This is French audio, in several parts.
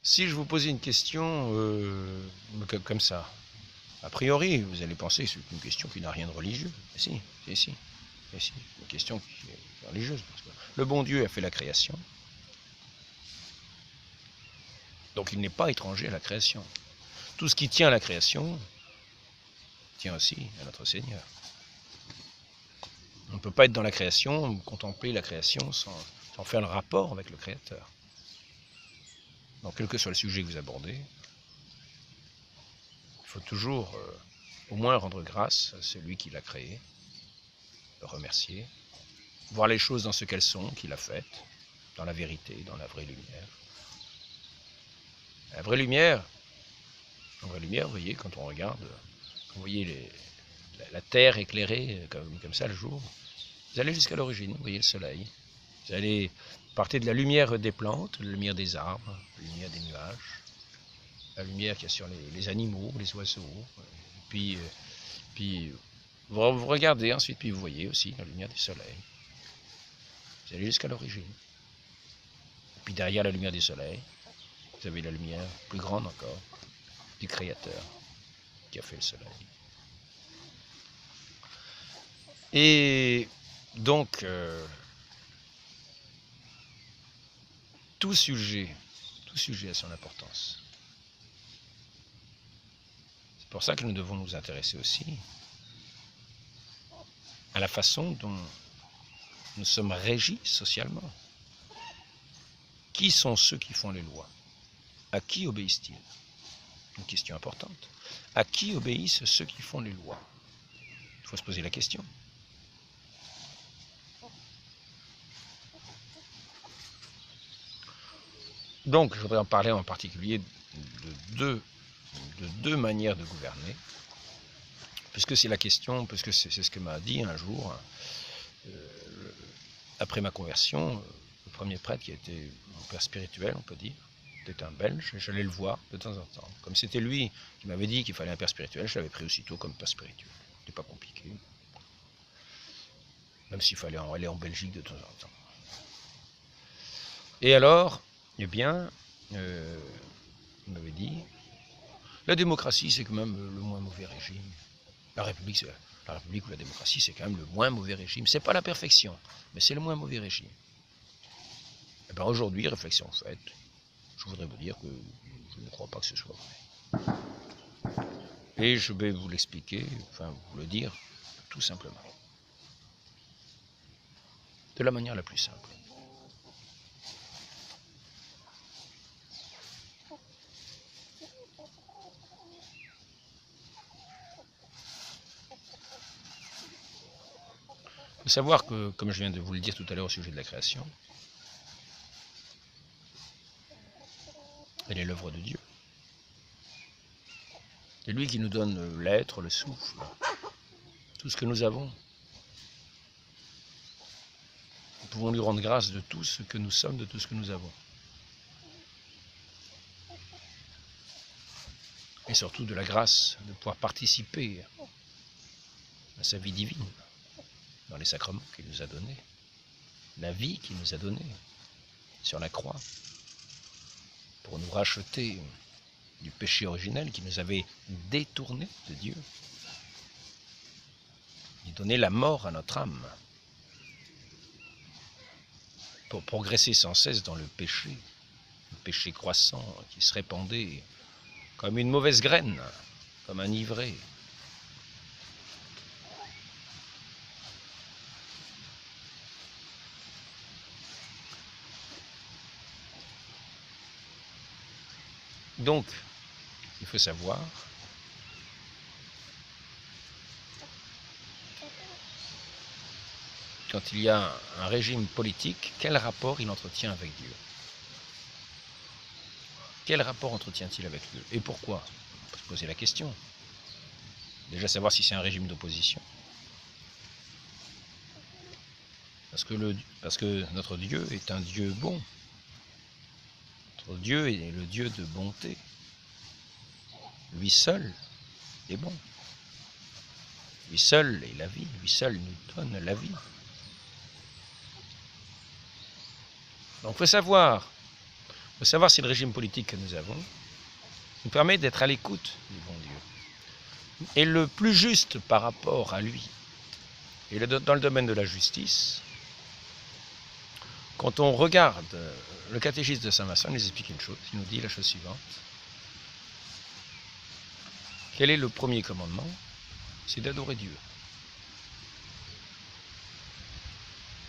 Si je vous posais une question comme ça, a priori, vous allez penser que c'est une question qui n'a rien de religieux. Mais si, une question qui est religieuse. Parce que le bon Dieu a fait la création, donc il n'est pas étranger à la création. Tout ce qui tient à la création tient aussi à notre Seigneur. On ne peut pas être dans la création, contempler la création sans faire le rapport avec le Créateur. Donc quel que soit le sujet que vous abordez, il faut toujours au moins rendre grâce à celui qui l'a créé, le remercier, voir les choses dans ce qu'elles sont, qu'il a faites, dans la vérité, dans la vraie lumière. La vraie lumière, vous voyez, quand on regarde, vous voyez la terre éclairée comme ça le jour, vous allez jusqu'à l'origine, vous voyez le soleil, vous allez partir de la lumière des plantes, la lumière des arbres, la lumière des nuages, la lumière qu'il y a sur les animaux, les oiseaux, puis vous regardez ensuite, puis vous voyez aussi la lumière du soleil. Vous allez jusqu'à l'origine. Et puis derrière la lumière du soleil, vous avez la lumière plus grande encore du Créateur qui a fait le soleil. Et donc, tout sujet a son importance. C'est pour ça que nous devons nous intéresser aussi à la façon dont nous sommes régis socialement. Qui sont ceux qui font les lois? À qui obéissent-ils? Une question importante. À qui obéissent ceux qui font les lois? Il faut se poser la question. Donc, je voudrais en parler en particulier de deux manières de gouverner, puisque c'est la question, puisque c'est ce que m'a dit un jour, après ma conversion, le premier prêtre qui a été mon père spirituel, on peut dire, c'était un Belge, et j'allais le voir de temps en temps. Comme c'était lui qui m'avait dit qu'il fallait un père spirituel, je l'avais pris aussitôt comme père spirituel. C'était pas compliqué. Même s'il fallait aller en Belgique de temps en temps. Et alors, eh bien, il m'avait dit, la démocratie, c'est quand même le moins mauvais régime. La République ou la démocratie, c'est quand même le moins mauvais régime. C'est pas la perfection, mais c'est le moins mauvais régime. Et bien aujourd'hui, réflexion faite, je voudrais vous dire que je ne crois pas que ce soit vrai. Et je vais vous l'expliquer, enfin vous le dire, tout simplement. De la manière la plus simple. Il faut savoir que, comme je viens de vous le dire tout à l'heure au sujet de la création, elle est l'œuvre de Dieu. C'est lui qui nous donne l'être, le souffle, tout ce que nous avons. Nous pouvons lui rendre grâce de tout ce que nous sommes, de tout ce que nous avons. Et surtout de la grâce de pouvoir participer à sa vie divine, dans les sacrements qu'il nous a donnés, la vie qu'il nous a donnée sur la croix, pour nous racheter du péché originel qui nous avait détournés de Dieu, et donner la mort à notre âme, pour progresser sans cesse dans le péché croissant qui se répandait comme une mauvaise graine, comme un ivraie. Donc, il faut savoir quand il y a un régime politique, quel rapport il entretient avec Dieu? Quel rapport entretient-il avec Dieu? Et pourquoi? On peut se poser la question. Déjà savoir si c'est un régime d'opposition. Parce que notre Dieu est un Dieu bon. Notre Dieu est le Dieu de bonté. Lui seul est bon. Lui seul est la vie. Lui seul nous donne la vie. Donc il faut savoir de savoir si le régime politique que nous avons nous permet d'être à l'écoute du bon Dieu. Et le plus juste par rapport à lui, et dans le domaine de la justice, quand on regarde le catéchisme de Saint Vincent, il nous explique une chose, il nous dit la chose suivante. Quel est le premier commandement? C'est d'adorer Dieu.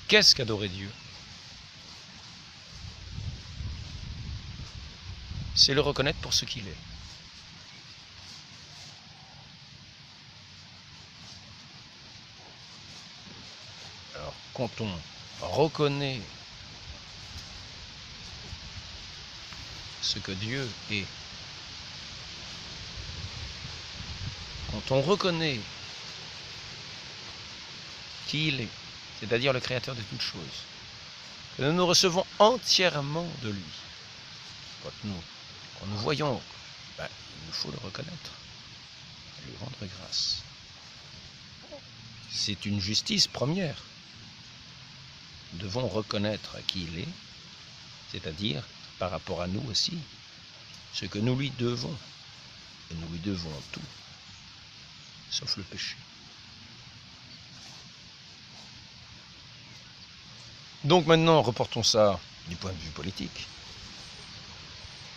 Qu'est-ce qu'adorer Dieu? C'est le reconnaître pour ce qu'il est. Alors, quand on reconnaît ce que Dieu est, quand on reconnaît qui il est, c'est-à-dire le créateur de toutes choses, que nous nous recevons entièrement de lui, quand nous voyons, il nous faut le reconnaître, lui rendre grâce. C'est une justice première. Nous devons reconnaître qui il est, c'est-à-dire, par rapport à nous aussi, ce que nous lui devons. Et nous lui devons tout, sauf le péché. Donc maintenant, reportons ça du point de vue politique.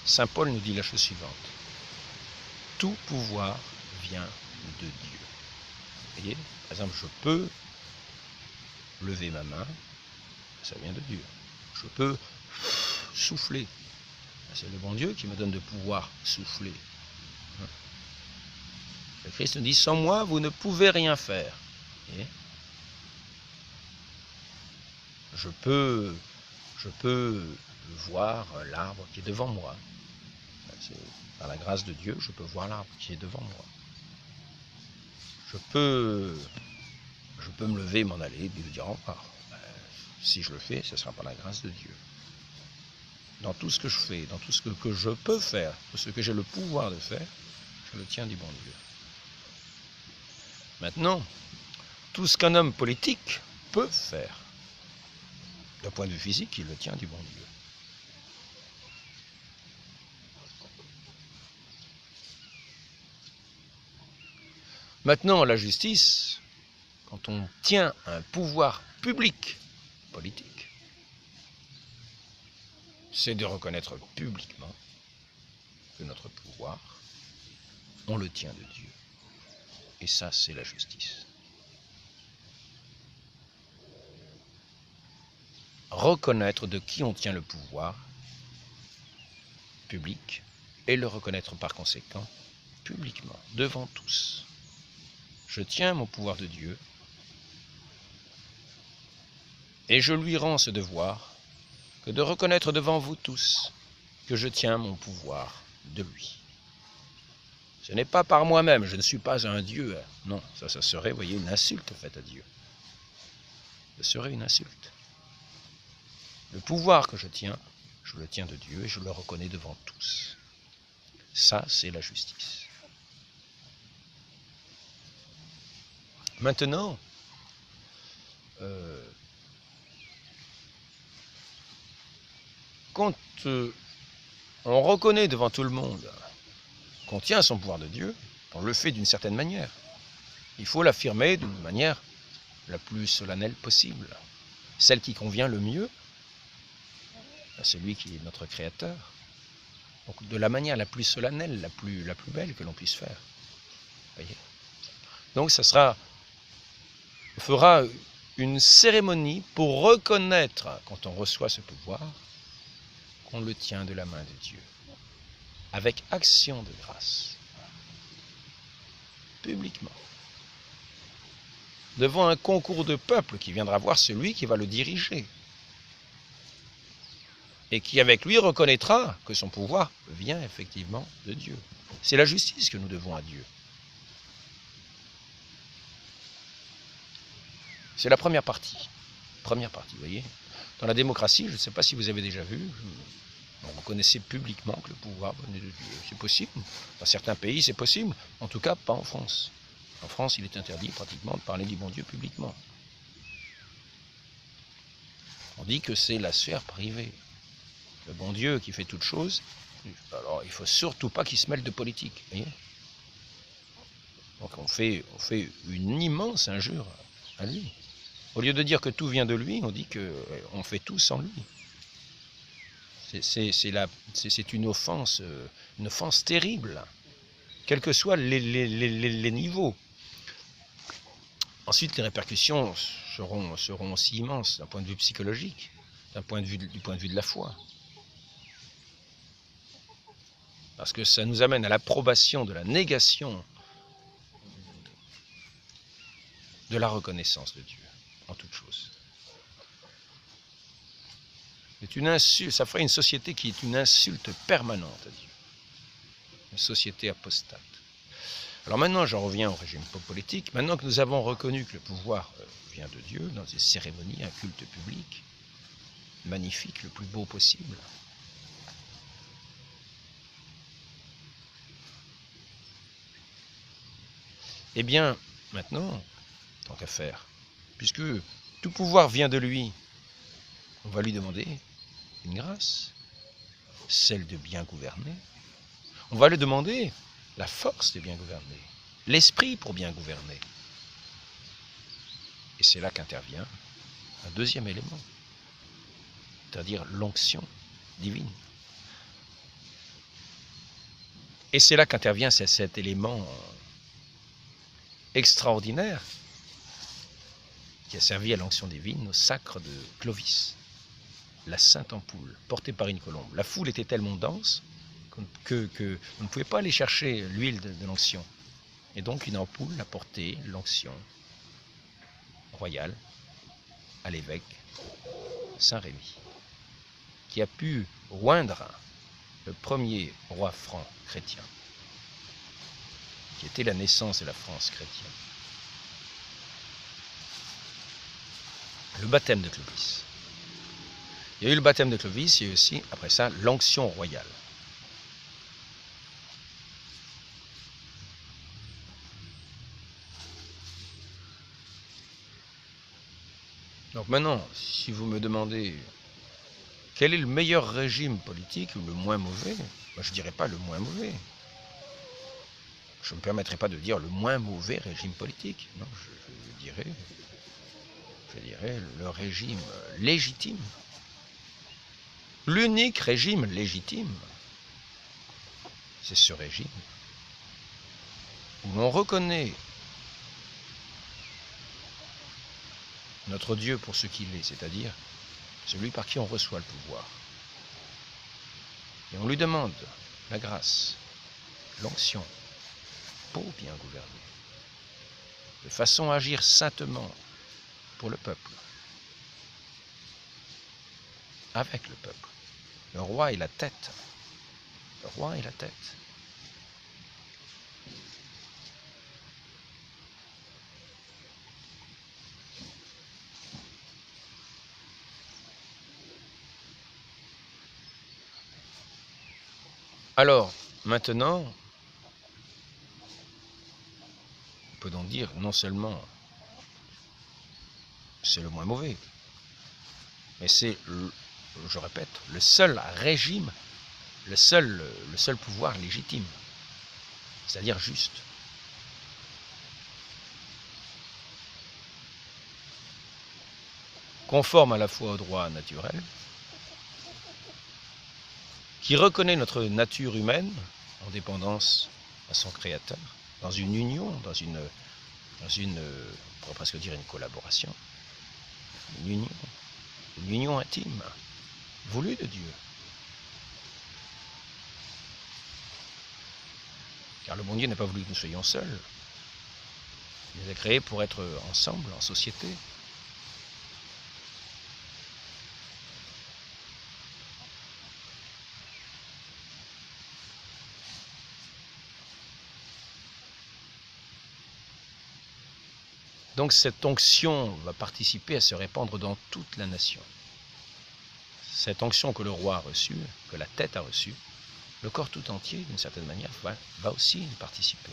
Saint Paul nous dit la chose suivante. Tout pouvoir vient de Dieu. Vous voyez, par exemple, je peux lever ma main, ça vient de Dieu. Je peux souffler. C'est le bon Dieu qui me donne de pouvoir souffler. Le Christ nous dit, sans moi, vous ne pouvez rien faire. Et je peux voir l'arbre qui est devant moi. Par la grâce de Dieu, je peux voir l'arbre qui est devant moi. Je peux me lever, m'en aller, et lui dire au revoir. Si je le fais, ce sera par la grâce de Dieu. Dans tout ce que je fais, dans tout ce que je peux faire, tout ce que j'ai le pouvoir de faire, je le tiens du bon Dieu. Maintenant, tout ce qu'un homme politique peut faire, d'un point de vue physique, il le tient du bon Dieu. Maintenant, la justice, quand on tient un pouvoir public, politique, c'est de reconnaître publiquement que notre pouvoir, on le tient de Dieu. Et ça, c'est la justice. Reconnaître de qui on tient le pouvoir public et le reconnaître par conséquent publiquement, devant tous. Je tiens mon pouvoir de Dieu et je lui rends ce devoir que de reconnaître devant vous tous que je tiens mon pouvoir de lui. Ce n'est pas par moi-même, je ne suis pas un Dieu. Non, ça serait, vous voyez, une insulte faite à Dieu. Ce serait une insulte. Le pouvoir que je le tiens de Dieu et je le reconnais devant tous. Ça, c'est la justice. Maintenant, quand on reconnaît devant tout le monde qu'on tient son pouvoir de Dieu, on le fait d'une certaine manière. Il faut l'affirmer d'une manière la plus solennelle possible, celle qui convient le mieux à celui qui est notre Créateur. Donc de la manière la plus solennelle, la plus belle que l'on puisse faire. Voyez. Donc on fera une cérémonie pour reconnaître, quand on reçoit ce pouvoir, qu'on le tient de la main de Dieu, avec action de grâce, publiquement, devant un concours de peuple qui viendra voir celui qui va le diriger, et qui avec lui reconnaîtra que son pouvoir vient effectivement de Dieu. C'est la justice que nous devons à Dieu. C'est la première partie. Première partie, vous voyez. Dans la démocratie, je ne sais pas si vous avez déjà vu, on reconnaissait publiquement que le pouvoir venait de Dieu. C'est possible. Dans certains pays, c'est possible. En tout cas, pas en France. En France, il est interdit pratiquement de parler du bon Dieu publiquement. On dit que c'est la sphère privée. le bon Dieu qui fait toutes choses, alors il ne faut surtout pas qu'il se mêle de politique. Voyez, donc on fait une immense injure à lui. Au lieu de dire que tout vient de lui, on dit qu'on fait tout sans lui. C'est une offense terrible, quels que soient les niveaux. Ensuite, les répercussions seront aussi immenses d'un point de vue psychologique, du point de vue de la foi. Parce que ça nous amène à l'approbation de la négation de la reconnaissance de Dieu en toute chose. C'est une insulte, ça ferait une société qui est une insulte permanente à Dieu. Une société apostate. Alors maintenant, j'en reviens au régime politique. Maintenant que nous avons reconnu que le pouvoir vient de Dieu, dans des cérémonies, un culte public, magnifique, le plus beau possible. Eh bien, maintenant, tant qu'à faire, puisque tout pouvoir vient de lui, on va lui demander une grâce, celle de bien gouverner. On va lui demander la force de bien gouverner, l'esprit pour bien gouverner. Et c'est là qu'intervient un deuxième élément, c'est-à-dire l'onction divine. Et c'est là qu'intervient cet élément extraordinaire qui a servi à l'onction divine au sacre de Clovis, la sainte ampoule, portée par une colombe. La foule était tellement dense que on ne pouvait pas aller chercher l'huile de l'onction. Et donc une ampoule a porté l'onction royale à l'évêque Saint-Rémy, qui a pu oindre le premier roi franc chrétien, qui était la naissance de la France chrétienne. Le baptême de Clovis. Il y a eu le baptême de Clovis, il y a eu aussi, après ça, l'onction royale. Donc maintenant, si vous me demandez quel est le meilleur régime politique ou le moins mauvais, moi je ne dirais pas le moins mauvais. Je ne me permettrai pas de dire le moins mauvais régime politique. Non, je dirais le régime légitime. L'unique régime légitime, c'est ce régime où l'on reconnaît notre Dieu pour ce qu'il est, c'est-à-dire celui par qui on reçoit le pouvoir. Et on lui demande la grâce, l'onction, pour bien gouverner, de façon à agir saintement pour le peuple, avec le peuple. Le roi est la tête. Le roi est la tête. Alors, maintenant, on peut donc dire non seulement c'est le moins mauvais, mais c'est, je répète, le seul régime, le seul pouvoir légitime, c'est-à-dire juste. Conforme à la fois au droit naturel, qui reconnaît notre nature humaine en dépendance à son Créateur, dans une union, dans une on pourrait presque dire une collaboration, une union intime, voulue de Dieu. Car le bon Dieu n'a pas voulu que nous soyons seuls. Il nous a créés pour être ensemble, en société. Donc cette onction va participer à se répandre dans toute la nation. Cette onction que le roi a reçue, que la tête a reçue, le corps tout entier, d'une certaine manière, va aussi y participer.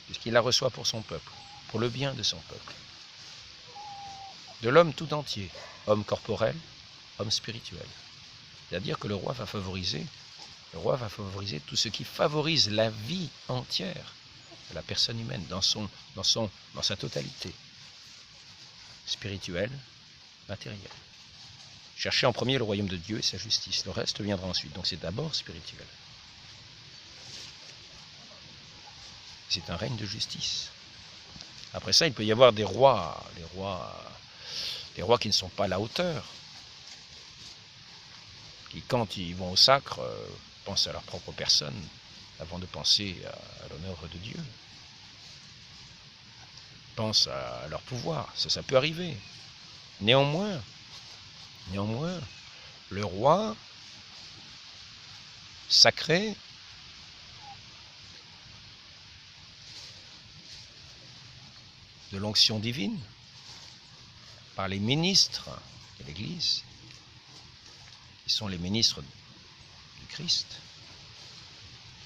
Puisqu'il la reçoit pour son peuple, pour le bien de son peuple. De l'homme tout entier, homme corporel, homme spirituel. C'est-à-dire que le roi va favoriser tout ce qui favorise la vie entière de la personne humaine dans sa totalité. Spirituelle, matérielle. Cherchez en premier le royaume de Dieu et sa justice. Le reste viendra ensuite. Donc c'est d'abord spirituel. C'est un règne de justice. Après ça, il peut y avoir des rois qui ne sont pas à la hauteur, qui, quand ils vont au sacre, pensent à leur propre personne avant de penser à l'honneur de Dieu. Pensent à leur pouvoir. Ça peut arriver. Néanmoins, le roi sacré de l'onction divine par les ministres de l'Église, qui sont les ministres du Christ,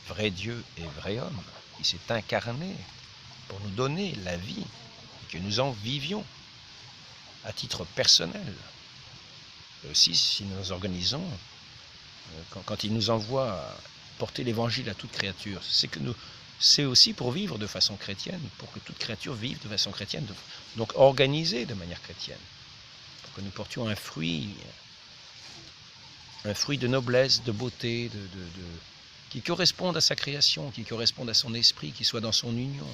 vrai Dieu et vrai homme, qui s'est incarné pour nous donner la vie et que nous en vivions à titre personnel. Et aussi, si nous nous organisons, quand il nous envoie porter l'évangile à toute créature, c'est aussi pour vivre de façon chrétienne, pour que toute créature vive de façon chrétienne, donc organisée de manière chrétienne, pour que nous portions un fruit de noblesse, de beauté, qui corresponde à sa création, qui corresponde à son esprit, qui soit dans son union.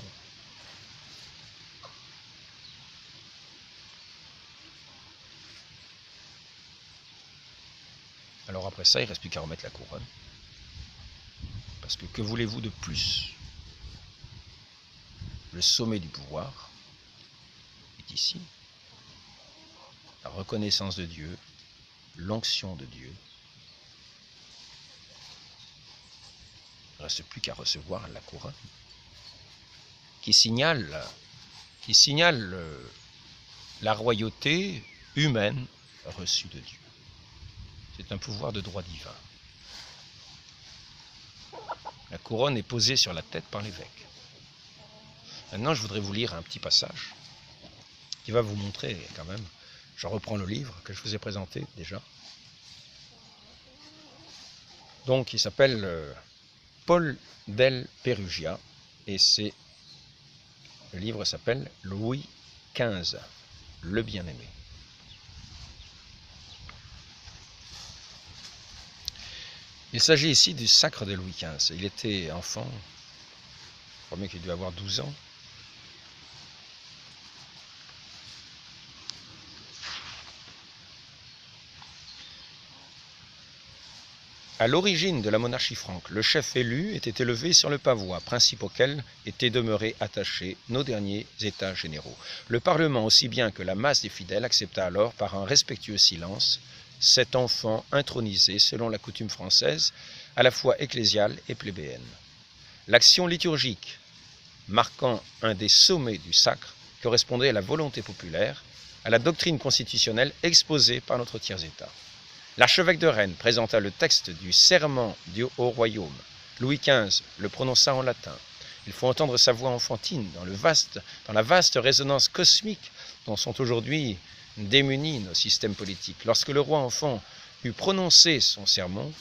Alors après ça, il ne reste plus qu'à remettre la couronne. Parce que voulez-vous de plus? Le sommet du pouvoir est ici. La reconnaissance de Dieu, l'onction de Dieu. Il ne reste plus qu'à recevoir la couronne qui signale la royauté humaine reçue de Dieu. C'est un pouvoir de droit divin. La couronne est posée sur la tête par l'évêque. Maintenant, je voudrais vous lire un petit passage qui va vous montrer quand même. Je reprends le livre que je vous ai présenté déjà. Donc, il s'appelle Paul del Perugia et le livre s'appelle Louis XV, le bien-aimé. Il s'agit ici du sacre de Louis XV. Il était enfant, je crois bien qu'il devait avoir 12 ans. À l'origine de la monarchie franque, le chef élu était élevé sur le pavois, principe auquel étaient demeurés attachés nos derniers états généraux. Le Parlement, aussi bien que la masse des fidèles, accepta alors, par un respectueux silence, cet enfant intronisé, selon la coutume française, à la fois ecclésiale et plébéenne. L'action liturgique, marquant un des sommets du sacre, correspondait à la volonté populaire, à la doctrine constitutionnelle exposée par notre tiers-état. L'archevêque de Rennes présenta le texte du serment du haut royaume. Louis XV le prononça en latin. Il faut entendre sa voix enfantine dans la vaste résonance cosmique dont sont aujourd'hui démunis nos systèmes politiques. Lorsque le roi enfant eut prononcé son sermon,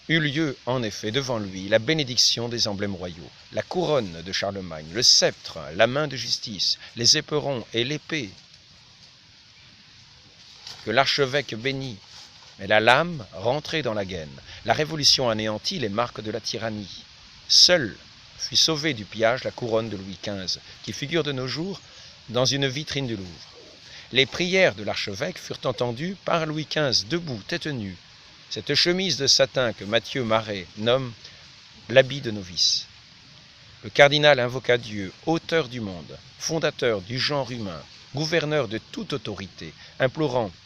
eut lieu en effet devant lui la bénédiction des emblèmes royaux, la couronne de Charlemagne, le sceptre, la main de justice, les éperons et l'épée que l'archevêque bénit, mais la lame rentrée dans la gaine. La Révolution anéantit les marques de la tyrannie. Seule fut sauvée du pillage la couronne de Louis XV, qui figure de nos jours dans une vitrine du Louvre. Les prières de l'archevêque furent entendues par Louis XV, debout, tête nue. Cette chemise de satin que Mathieu Maret nomme l'habit de novice. Le cardinal invoqua Dieu, auteur du monde, fondateur du genre humain, gouverneur de toute autorité, implorant «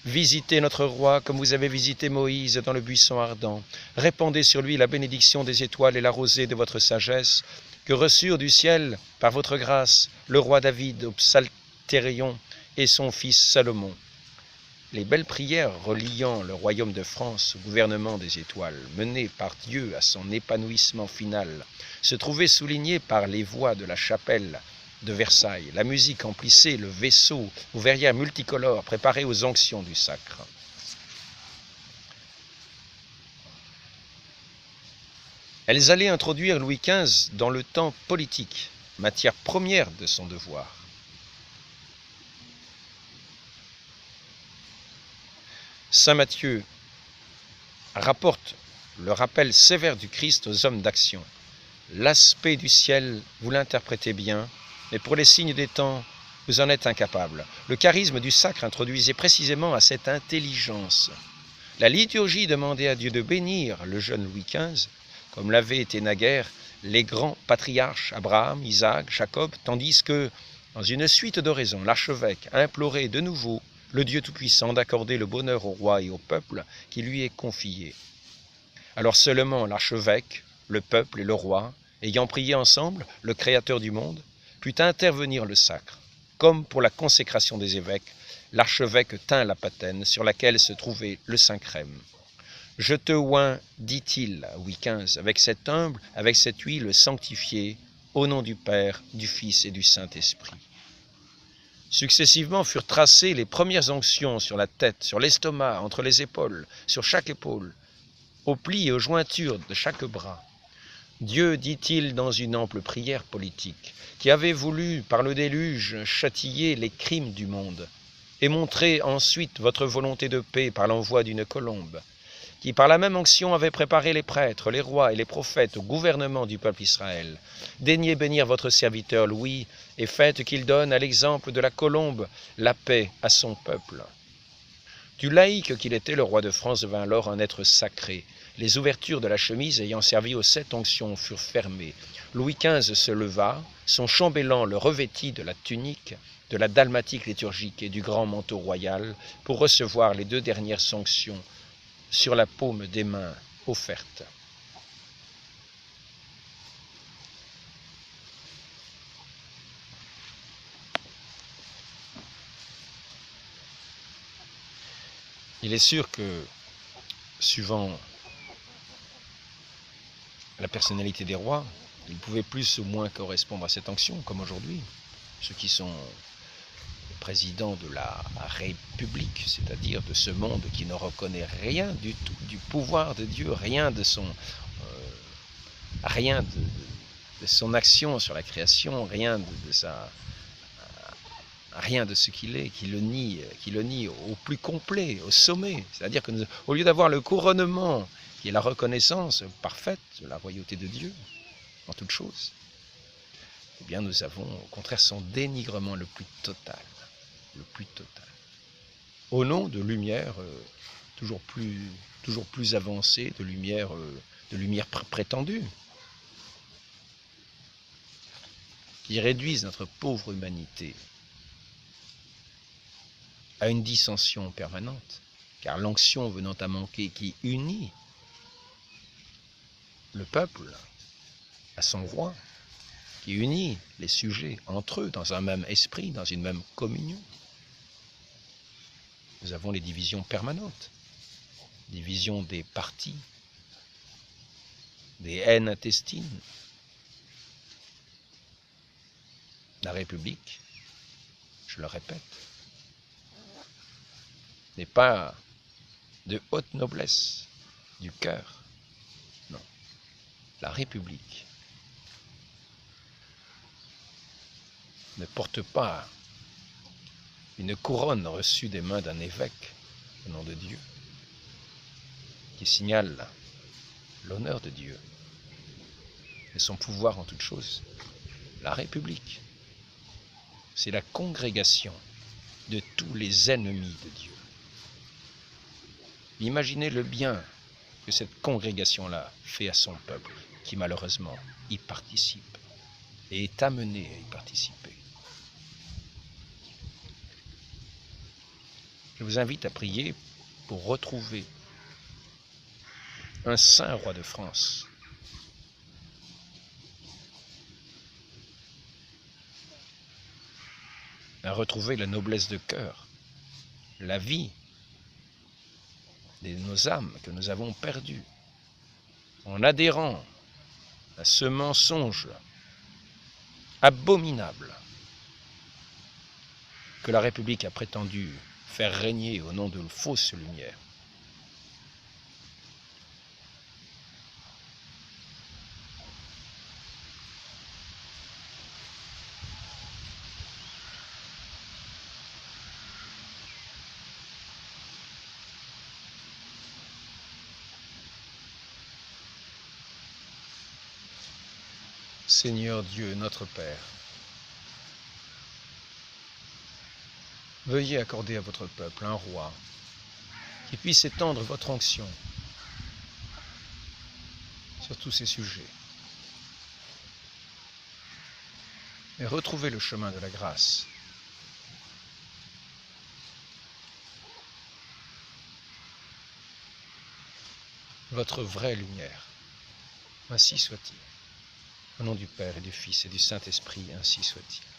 Visitez notre roi comme vous avez visité Moïse dans le buisson ardent. Répandez sur lui la bénédiction des étoiles et la rosée de votre sagesse, que reçurent du ciel, par votre grâce, le roi David au psaltérion et son fils Salomon. » Les belles prières reliant le royaume de France au gouvernement des étoiles, menées par Dieu à son épanouissement final, se trouvaient soulignées par les voix de la chapelle de Versailles, la musique emplissait le vaisseau aux verrières multicolores préparées aux onctions du sacre. Elles allaient introduire Louis XV dans le temps politique, matière première de son devoir. Saint Matthieu rapporte le rappel sévère du Christ aux hommes d'action. L'aspect du ciel, vous l'interprétez bien, mais pour les signes des temps, vous en êtes incapable. Le charisme du sacre introduisait précisément à cette intelligence. La liturgie demandait à Dieu de bénir le jeune Louis XV, comme l'avaient été naguère les grands patriarches Abraham, Isaac, Jacob, tandis que, dans une suite d'oraisons, l'archevêque a imploré de nouveau le Dieu Tout-Puissant d'accorder le bonheur au roi et au peuple qui lui est confié. Alors seulement l'archevêque, le peuple et le roi, ayant prié ensemble, le Créateur du monde, put intervenir le sacre. Comme pour la consécration des évêques, l'archevêque tint la patène sur laquelle se trouvait le Saint-Crème. « Je te oins, dit-il à Louis XV, avec cette huile sanctifiée, au nom du Père, du Fils et du Saint-Esprit. » Successivement furent tracées les premières onctions sur la tête, sur l'estomac, entre les épaules, sur chaque épaule, aux plis et aux jointures de chaque bras. Dieu, dit-il dans une ample prière politique, qui avait voulu, par le déluge, châtier les crimes du monde, et montrer ensuite votre volonté de paix par l'envoi d'une colombe, qui par la même onction avait préparé les prêtres, les rois et les prophètes au gouvernement du peuple Israël. Daignez bénir votre serviteur Louis, et faites qu'il donne, à l'exemple de la colombe, la paix à son peuple. Du laïc qu'il était, le roi de France devint alors un être sacré. Les ouvertures de la chemise ayant servi aux 7 onctions furent fermées. Louis XV se leva, son chambellan le revêtit de la tunique, de la dalmatique liturgique et du grand manteau royal pour recevoir les 2 dernières onctions sur la paume des mains offertes. Il est sûr que, suivant la personnalité des rois, ils pouvaient plus ou moins correspondre à cette onction, comme aujourd'hui. Ceux qui sont présidents de la République, c'est-à-dire de ce monde qui ne reconnaît rien du tout du pouvoir de Dieu, rien de son action sur la création, rien de ce qu'il est, qui le nie au plus complet, au sommet. C'est-à-dire que au lieu d'avoir le couronnement, qui est la reconnaissance parfaite de la royauté de Dieu, en toute chose, eh bien nous avons au contraire son dénigrement le plus total. Au nom de lumière toujours plus avancée, de lumière prétendue, qui réduisent notre pauvre humanité à une dissension permanente, car l'onction venant à manquer qui unit le peuple à son roi, qui unit les sujets entre eux dans un même esprit, dans une même communion. Nous avons les divisions permanentes, division des partis, des haines intestines. La République, je le répète, n'est pas de haute noblesse du cœur. Non. La République ne porte pas une couronne reçue des mains d'un évêque au nom de Dieu, qui signale l'honneur de Dieu et son pouvoir en toute chose. La République, c'est la congrégation de tous les ennemis de Dieu. Imaginez le bien que cette congrégation-là fait à son peuple, qui malheureusement y participe et est amené à y participer. Je vous invite à prier pour retrouver un saint roi de France, à retrouver la noblesse de cœur, la vie de nos âmes que nous avons perdues en adhérant à ce mensonge abominable que la République a prétendu faire régner au nom de fausses lumières. Seigneur Dieu, notre Père, veuillez accorder à votre peuple un roi qui puisse étendre votre onction sur tous ces sujets et retrouver le chemin de la grâce. Votre vraie lumière, ainsi soit-il. Au nom du Père et du Fils et du Saint-Esprit, ainsi soit-il.